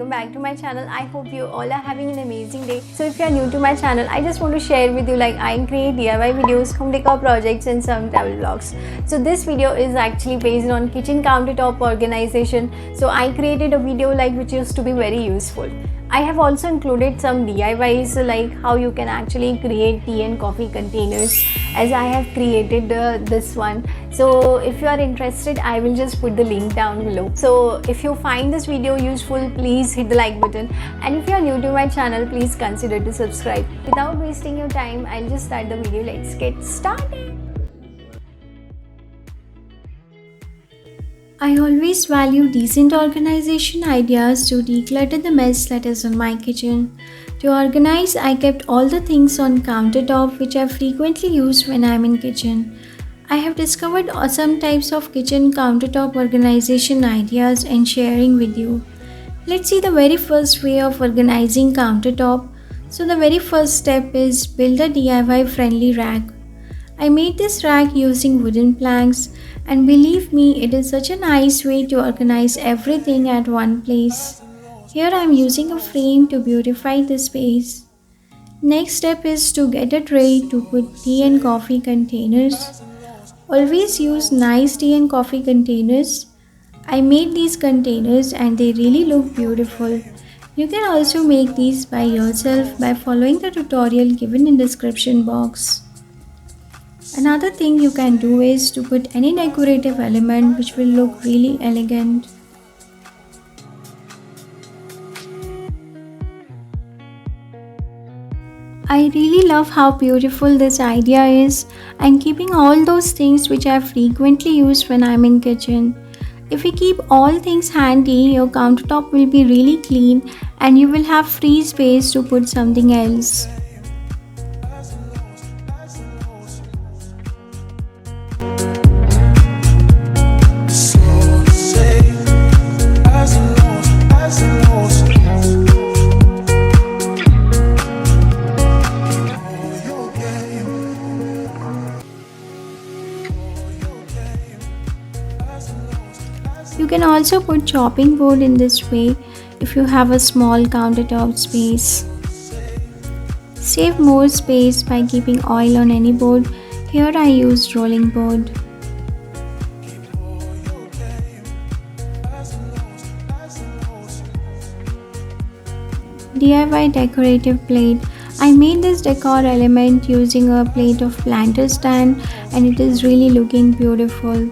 welcome back to my channel. I hope you all are having an amazing day. So if you are new to my channel, I just want to share with you like I create DIY videos, home decor projects and some travel vlogs. So this video is actually based on kitchen countertop organization. So I created a video like which used to be very useful. I have also included some DIYs like how you can actually create tea and coffee containers as I have created this one. So if you are interested, I will just put the link down below. So if you find this video useful, please hit the like button, and if you are new to my channel, please consider to subscribe. Without wasting your time, I'll just start the video. Let's get started. I always value decent organization ideas to declutter the mess that is in my kitchen. To organize, I kept all the things on countertop which I frequently use when I'm in kitchen. I have discovered awesome types of kitchen countertop organization ideas and sharing with you. Let's see the very first way of organizing countertop. So the very first step is build a DIY friendly rack. I made this rack using wooden planks, and believe me, it is such a nice way to organize everything at one place. Here I am using a frame to beautify the space. Next step is to get a tray to put tea and coffee containers. Always use nice tea and coffee containers. I made these containers and they really look beautiful. You can also make these by yourself by following the tutorial given in description box. Another thing you can do is to put any decorative element which will look really elegant. I really love how beautiful this idea is. I'm keeping all those things which I frequently use when I'm in kitchen. If you keep all things handy, your countertop will be really clean and you will have free space to put something else. You can also put chopping board in this way if you have a small countertop space. Save more space by keeping oil on any board. Here I used rolling board. DIY decorative plate. I made this decor element using a plate of planter stand and it is really looking beautiful.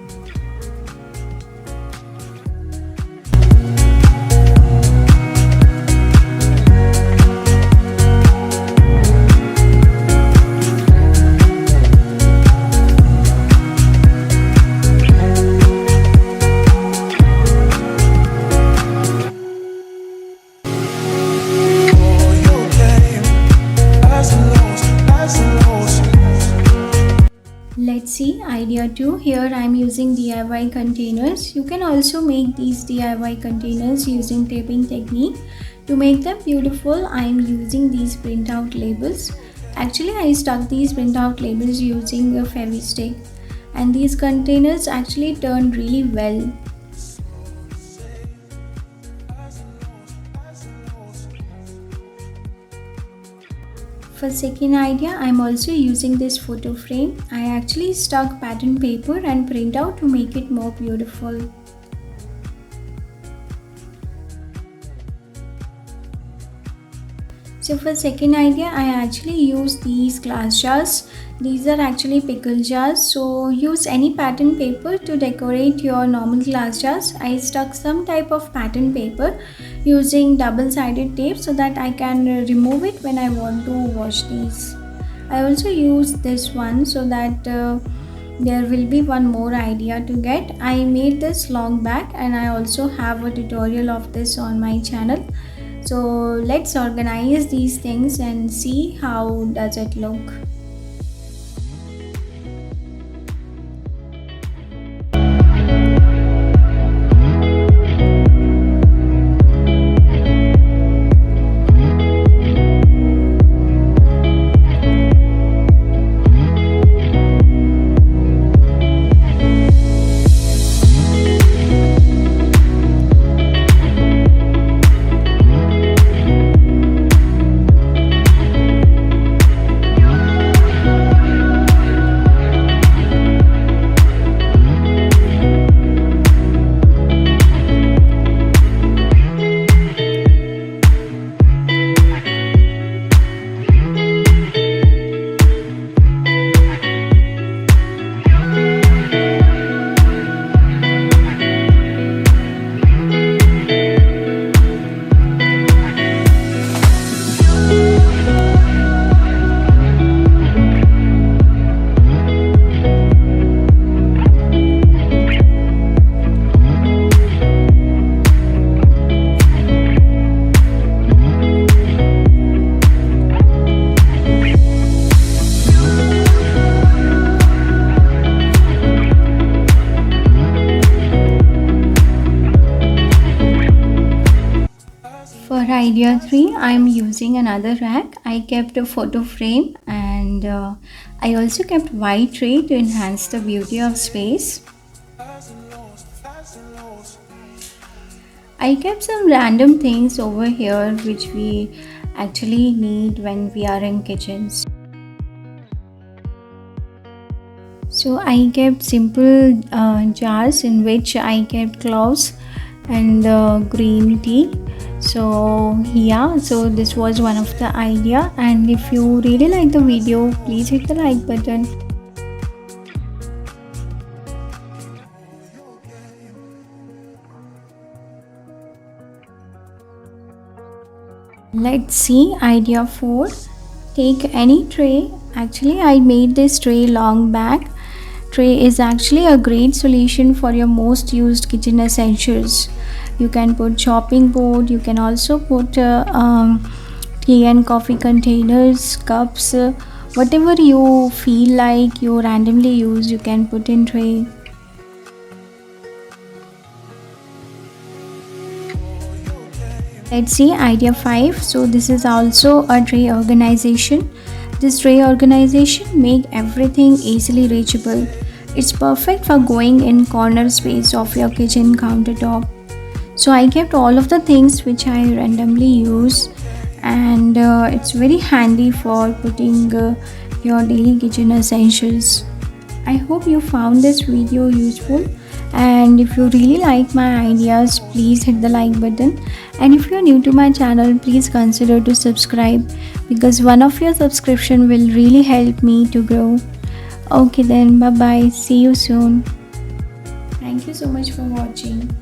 Let's see idea 2. Here I am using DIY containers. You can also make these DIY containers using taping technique. To make them beautiful, I am using these printout labels. Actually, I stuck these printout labels using a Fevi-stick, and these containers actually turned really well. For second idea, I am also using this photo frame. I actually stuck pattern paper and printout to make it more beautiful. So for second idea, I actually use these glass jars. These are actually pickle jars. So use any pattern paper to decorate your normal glass jars. I stuck some type of pattern paper using double-sided tape so that I can remove it when I want to wash these. I also use this one so that there will be one more idea to get. I made this long back and I also have a tutorial of this on my channel. So let's organize these things and see how does it look. idea 3, I am using another rack. I kept a photo frame and I also kept white tray to enhance the beauty of space. I kept some random things over here which we actually need when we are in kitchens. So I kept simple jars in which I kept cloves and green tea. So yeah, so this was one of the idea, and if you really like the video, please hit the like button. Let's see idea 4. Take any tray. Actually, I made this tray long back. Tray is actually a great solution for your most used kitchen essentials. You can put chopping board, you can also put tea and coffee containers, cups, whatever you feel like you randomly use, you can put in tray. Let's see idea 5. So this is also a tray organization. This tray organization make everything easily reachable. It's perfect for going in corner space of your kitchen countertop. So I kept all of the things which I randomly use, and it's very handy for putting your daily kitchen essentials. I hope you found this video useful, and if you really like my ideas, please hit the like button, and if you're new to my channel, please consider to subscribe, because one of your subscription will really help me to grow. Okay then, bye bye, see you soon. Thank you so much for watching.